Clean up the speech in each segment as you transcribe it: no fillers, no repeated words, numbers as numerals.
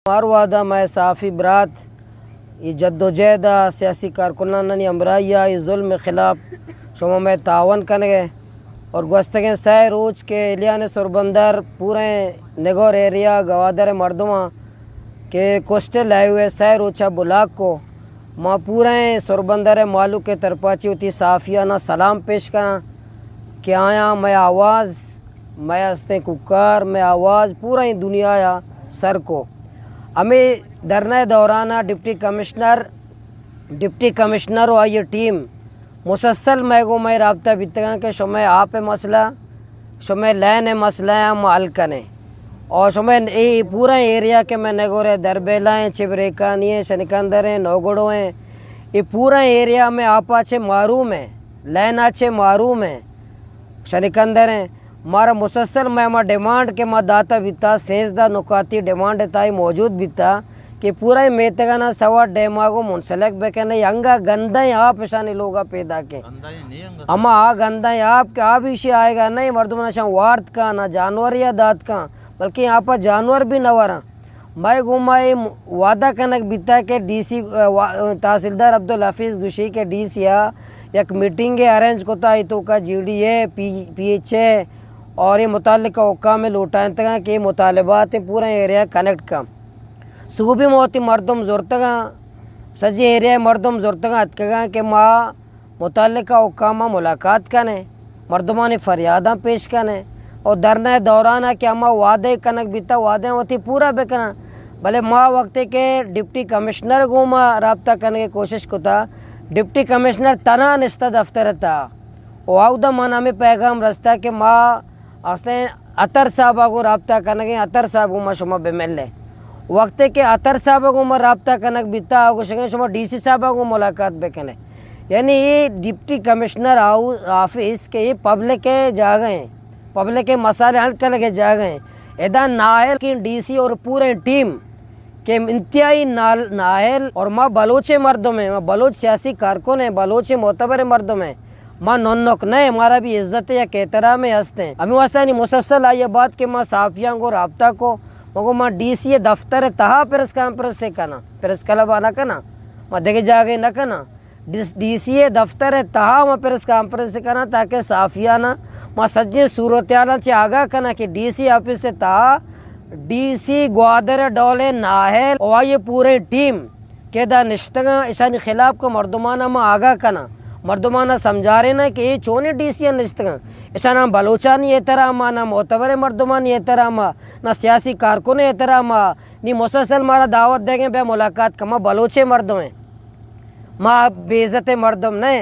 मारवादा मैं साफ़ी बरात ये जद्दोजहद सियासी कारकुनानी अमराइया ये जुल्म खिलाफ शुमा में तावन करेंगे और गुस्तगें सै रोज के एलियान सुरबंदर पूरे नेगोर एरिया गवादर मर्दमा के कोस्टे लाए हुए सै रोचा बुलाक को माँ पूरे सुरबंदर मालू के तरपाची होती साफ़ियाना सलाम पेश करा कि आया मैं आवाज़ मैं हस्ते कुकार मैं आवाज़ पूरा ही दुनिया या सर को हमें धरना दौराना डिप्टी कमिश्नर और ये टीम मुसलसल मैं रबता बितगा के शुमे आप मसला शुमे लैन मसला हम हल करें और शुमे ये पूरा एरिया के मैं नगोरे दरबेला हैं चिबरेकानी हैं शनिकंदर हैं नौगड़ो हैं ये पूरा एरिया में आप अच्छे मारूम है लैन अच्छे मारूम है शनिकंदर हैं मारा मुसलसल मैं माँ डिमांड के माँ दाता बिता सेजदा नुकाती डिमांड ताई मौजूद बिता कि पूरा मेतगाना सवा डेमागो मुंसलक बेकने यंगा गंदा आप पेशानी लोगा पैदा के अम्मा आ गंदा आप क्या विषय आएगा नहीं मर्दुमना शाम वार्त का ना जानवर या दात का बल्कि यहाँ पर जानवर भी नवरा मैं घुमाए वादा कनक बिता के डीसी तहसीलदार अब्दुल हफीज़ गुशी के डीसी एक मीटिंग अरेंज कोता तो का GDA PHA और ये मुतालिका हुक्का में लौटाएं तक के मुतालबात पूरा एरिया कनेक्ट का सूबी मोती मर्दम ज़रूरतगा सजी एरिया मर्दम ज़रूरतगा अतकगा के माँ मुतालिका हुक्का में मुलाकात कने मर्दमानी फरियादा पेश कने और धरना दौराना कि अम्मा वादे कनक बीता वादे होती पूरा बेकना भले माँ वक्त के डिप्टी कमिश्नर को माँ रब्ता करने की कोशिश को था डिप्टी कमिश्नर तना निस्ता दफ्तर था वाउदा माना में पैगाम रस्ता के माँ आस्ते अतर साहबा को रब्ता करने के अतर साहब को माँ शुमा बेमेले वक्त के अतर साहब को माँ रब्ता कनक बीता आगो शके शुमा DC साहबा को मुलाकात बेकने यानी ये डिप्टी कमिश्नर ऑफिस के ये पब्लिक के जा गए पब्लिक के मसाले हल कर के जा गए एदा नाहल की DC और पूरे टीम के इंतहाई नाहल और माँ बलोचे मर्दों में माँ बलोच सियासी कारकुन है बलोचे मोतबर मर्दों में माँ नौनक नहीं हमारा भी इज्जत या कहतरा में हंसते हैं हमें वास्ता नहीं मुसलसल आई बात के माँ साफिया को रब्ता को मगो माँ DC दफ्तर तहा प्रेस कॉन्फ्रेंस से करना प्रेस क्लब आना करना माँ देखे जागे न करना DC दफ्तर तहा माँ प्रेस कॉन्फ्रेंस से करना ताकि साफिया ना माँ सज्जे सूरत से आगा करना कि DC ऑफिस से तहा DC ग्वादर डोले नाहल और ये पूरे टीम के दा निश्तगा ईशानी खिलाफ को मर्दमाना माँ आगा करना मर्दमाना समझा रहे ना कि ये चोने DC निश्तगा ऐसा ना बलोचानी एहतराम ना मोतबर मर्दमानी एहतराम ना सियासी कारकुन एहतराम नी मुसलसल मारा दावत देंगे बे मुलाकात का माँ बलोचे मर्दों में माँ बेइज्जत मर्दम नहीं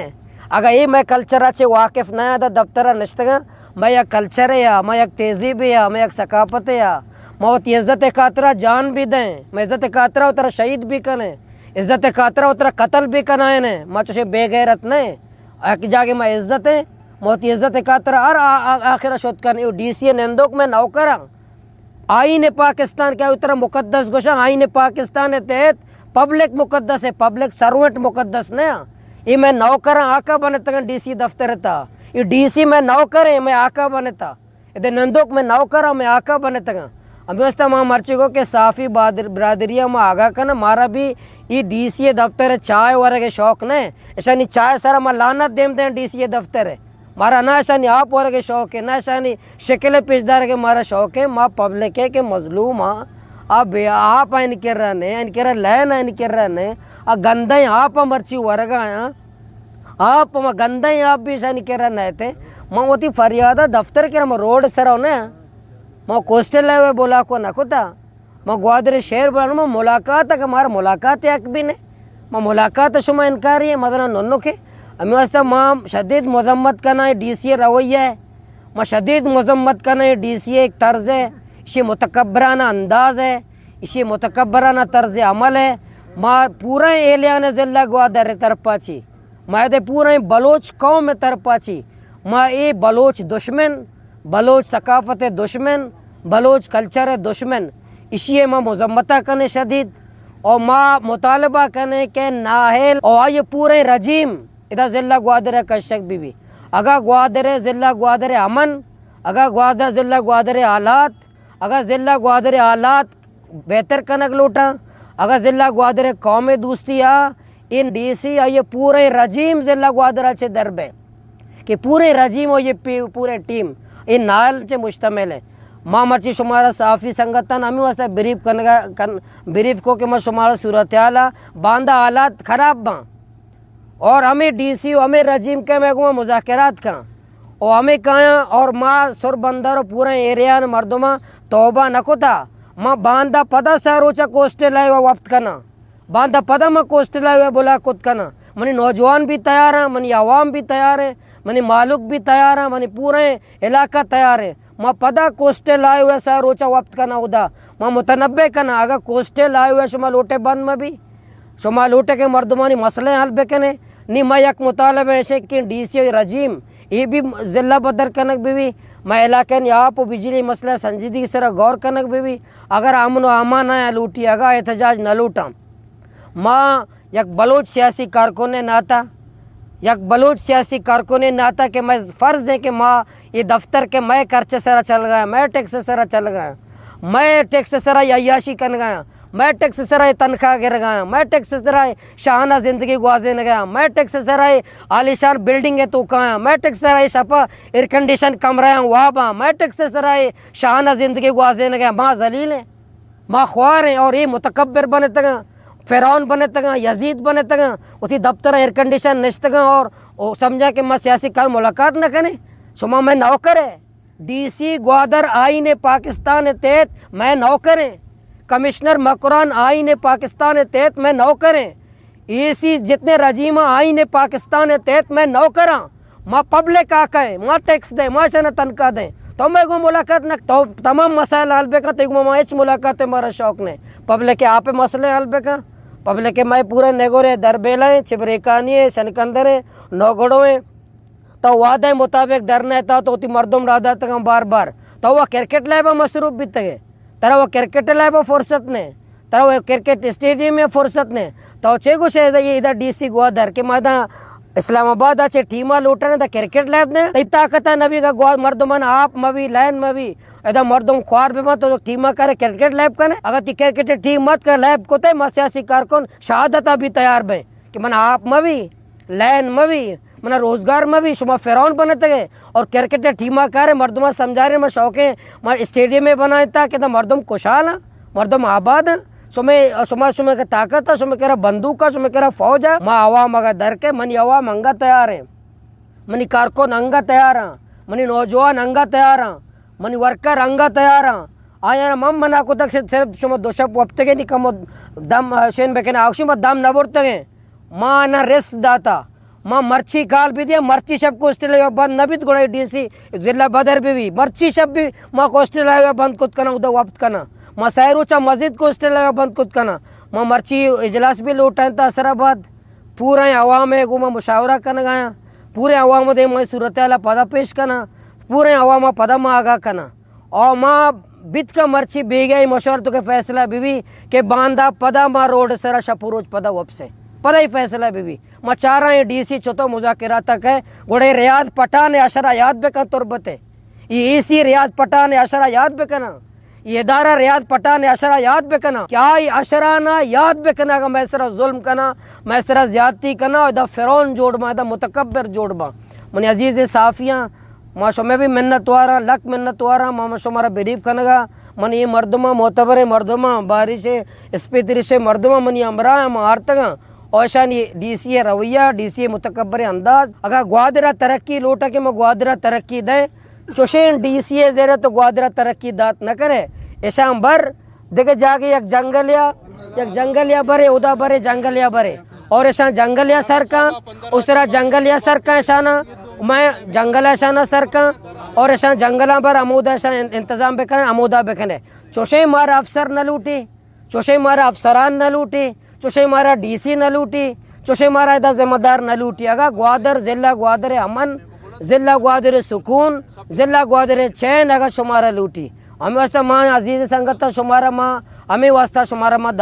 अगर ये मैं कल्चर अच्छे वाकिफ नया था दफ्तर निश्तगा मैं एक कल्चर है या मैं एक तहजीब है या मैं एक सकाफत है या मौत इज़्ज़त खातरा जान भी दें मैं इज़्ज़त खातरा उतरा शहीद भी करें इज़्ज़त खातरा उतरा कत्ल भी कराए ने मैं तुझे बेगैरत नहीं जाके मैं इज़्ज़त है मौत इज़्ज़त खातरा हर आखिर शोध करने DC नंदोक में नौकरा आईन पाकिस्तान क्या उतरा मुकद्दस गोशा आईन पाकिस्तान है तहत पब्लिक मुकद्दस है पब्लिक सर्वेंट मुकद्दस नहीं ये मैं नौकरा आका बने तक DC दफ्तर था ये DC में नौकर है मैं आका बने था इधर नंदोक में नौकरा मैं आका बने तक अभी वास्ता माँ मर्ची को के साफ़ी बरादरिया में आगा का ना मारा भी ये DC दफ्तर है चाय वाले के शौक ने ऐसा नहीं चाय सारा माँ लानत देम दें DC दफ्तर है मारा ना ऐसा नहीं आप वाले के शौक है ना ऐसा नहीं शक्ल पेशदार के मारा शौक है माँ पब्लिक है के मजलूम आप इन कर रहे हैं इन कर लैन इन कर रहे हैं गंदा आप मर्ची वर्गा आप गंदा आप भी ऐसा नहीं कर रहे थे माँ वो फरियादा दफ्तर के रोड सर हो ना माँ कोस्टल हाईवे बोला को ना कोता माँ ग्वादर शहर बोला माँ मुलाकात है हमारा मुलाकात है भी नहीं माँ मुलाकात शुमा इनकार है मतलब नन्नो के हमें वास्ता माँ शदीद मजम्मत करना है DC रवैया है माँ शदीद मजम्मत करना है DC एक तर्ज है इसी मुतकब्बराना अंदाज है इसी मुतकब्बराना तर्ज अमल है माँ पूरा एलियान ज़िला ग्वादर तरपाची माँ दे पूरा बलोच कौम में तरपाची माँ ये बलोच दुश्मन बलोच सकाफत दुश्मन बलोच कल्चर दुश्मन इसी माँ मजम्मता करने शदीद और माँ मुतालबा करने के नाहल और ये पूरे रजीम इधर ज़िला ग्वादर कशक भी अगर ग्वादर ज़िला ग्वादर अमन अगर ग्वादर ज़िला ग्वादर आलात अगर ज़िला ग्वादर आलात बेहतर कनक लूटा। अगर ज़िला ग्वादर कौम दोस्ती आ इन डीसी आ ये पूरे रजीम ज़िला ग्वादर से दरबे कि पूरे रजीम और ये पूरे टीम इन नाल से मुश्तमिल है। माँ मर्ची शुमारा साफ़ी संगठन हमें वास्ते ब्रीफ को कि मैं शुमारा सूरत आला बांदा हालात ख़राब बा और हमें डीसी हमें रजीम के में मुज़ाकरात का और हमें कहाँ और माँ सुर बंदर और पूरे एरिया ने मर्दमा तौबा नको था माँ बांदा पदा सारोचा कोस्टे लाए हुआ वक्त करना बांदा पदा माँ कोस्टे लाए हुआ बोला खुद करना मनी नौजवान भी तैयार हैं, मनी आवाम भी तैयार है, मनी मालूक भी तैयार है, मनी पूरे इलाका तैयार है। माँ पदा कोस्टे लाए हुए सर रोचा वक्त करना उदा माँ मुतनब्बे करना अगर कोस्टे लाए हुए शुमा लोटे बंद में भी शुमा लोटे के मर्दमानी मसले हल बेकने नहीं मैं एक मुतालब ऐसे कि डीसी रजीम ये भी ज़िला बदर कनक भी मैं इलाके यहाँ पर बिजली मसला संजीदगी सर गौर कनक भी अगर अमन अमान आया लूटी अगर एहतजाज न लूटा माँ एक बलोच सियासी कारकुन नाता एक बलोच सियासी कारकुन नाता कि मैं फ़र्ज़ है कि माँ ये दफ्तर के मैं खर्चे सरा चल गया, मैं टैक्स सरा चल गया, मैं टैक्स सरा अय्याशी कर गया, मैं टैक्स सरा तनख्वाह गिर गया, मैं टैक्स सरा शाहाना ज़िंदगी गुआजे न गया, मैं टैक्स सरा आलिशान बिल्डिंग है तो कहाँ, मैं टैक्स सरा शपा एयर कंडीशन कमरा वहाँ बा, मैं टैक्स सरा शाहाना ज़िंदगी गुआजे न गया। माँ जलील है, माँ ख्वार हैं और ये मुतकब्बिर बने तक फ़िरौन बने तक यजीद बने तक उसी दफ्तर एयर कंडीशन नश्त और समझा कि मैं सियासी कार मुलाकात न करें शुमा मैं नौकर है डीसी ग्वादर आईन पाकिस्तान तहत मैं नौकर है कमिश्नर मकरान आईन पाकिस्तान तहत मैं नौकर है एसी जितने रजीमा आईन पाकिस्तान तहत मैं नौकर हाँ माँ पब्लिक आका है माँ टैक्स दे माँ शना तनख्वाह दें तो मैं को मुलाकात न तो तमाम मसाइल हल बेका तो मैं मुलाकात है हमारा शौक ने पब्लिक के आप मसले हल बेका पब्लिक के मैं पूरे नेगोरे दरबेला है चिबरेकानी है शनकंदर है नौगढ़ों है तो वादे मुताबिक दरने था तो मर्दम राधा तक बार बार तो वह क्रिकेट लाइब मसरूफ भी तगे तरह वो क्रिकेट लाइब फुर्सत ने तरह वो क्रिकेट स्टेडियम में फुर्सत ने तो चेगो शायद ये इधर डीसी ग्वादर के मादा इस्लामाबाद अच्छे टीमा लूटने था क्रिकेट लैब ने तब ताकत नबी का ग्वाद मर्दमन आप मवी लाइन मवी इधर मर्दम ख्वार भी मत तो टीमा करे क्रिकेट लैब करे अगर ती क्रिकेट टीम मत कर लैब को ते सियासी कारकुन शहादत अभी तैयार भे कि मन आप मवी लाइन मवी मना रोजगार में भी शुमा फ़िरौन बने तगे और क्रिकेट टीमा करे मर्दमा समझा रहे मैं शौके मैं स्टेडियम में बनाए था कि मर्दम खुशहाल है मर्दम आबाद है सुमे का ताकत है सुमे कह बंदूक है सुमे कह फौज है माँ अवाम अगर दर के मनी अवाम अंगा तैयार है मनी कारकुन अंगा तैयार हैं मनी नौजवान अंगा तैयार हैं मनी वर्कर अंगा तैयार हैं आया मम मना को तक सिर्फ शुमा दोशप वप्तगे नहीं कम दम शेन बेकने आक्षी मत दम न बोरतगे माँ ना रेस्ट दाता माँ मर्ची काल भी दिया मर्ची शब को ऑस्ट्रेलिया बंद नबीत गुड़ा डीसी जिला बदर भी मर्ची शब भी माँ को ऑस्ट्रेलिया बंद कुछ करना उधर वक्त करना माँ सैरूचा मस्जिद को ऑस्ट्रेलिया बंद कुछ करना माँ मर्ची इजलास भी लौटाए था असराबाद पूरे अवाम है माँ मुशावरा करना गया पूरे अवाम दे मैं सूरत आला पदा पेश करना पूरे अवाम पदा माँ आगा करना और माँ बित का मर्ची बेगई मशवरत के फैसला बीवी के बांधा पदा माँ रोड सरा शपुरोज पदा वप से पदा ही फैसला बीवी माँ चाह रहा है डीसी चौथो मुजाकिरा तक है गोड़े रियाद पठान अशरा याद बेका तुरबत है ये एसी रियाद पठान अशरा याद बेकना ये इदारा रियाद पठान अशरा याद बेकना क्या ये अशराना याद बेकना का मैसरा जुल्म कना मैसरा ज्यादती कना इधर फ़िरौन जोड़बा इधर मुतकब्बिर जोड़बा मन अजीज़ साफ़ियाँ माँ शुमे भी मिन्नत वारा लक मिन्नत वारा माँ शुमारा बिरीफ कनगा मन ये मर्दमा मोतबर मर्दमा बारिश स्पेतरिश मर्दमा मन ये अमरा मारतगा और शान ये डीसी रवैया डीसी मुतकब्बर अंदाज अगर ग्वादरा तरक्की लौटा के मैं ग्वादरा तरक्की दे चुशेन डीसी जेरे तो ग्वादरा तरक्की दात न करे ऐसा बर देखे जाके एक जंगलिया भरे उदा भरे जंगलिया भरे और ऐसा जंगलिया सर का उसरा जंगलिया सर का ऐसा मैं जंगल शाना सर का और ऐसा जंगला पर अमूदा ऐसा इंतजाम पे करें अमूदा पे करें चुशे मारा अफसर न लूटे चुशे मारा अफसरान न लूटे चुशे मारा डीसी न लूटी चुशे मारा इधर जिम्मेदार न लूटी अगर ग्वादर ज़िला ग्वादर अमन ज़िला ग्वादर सुकून ज़िला ग्वादर चैन अगर शुमारा लूटी हमें वास्ता माँ अजीज़ संगत शुमारा माँ हमें वास्ता शुमारा माँ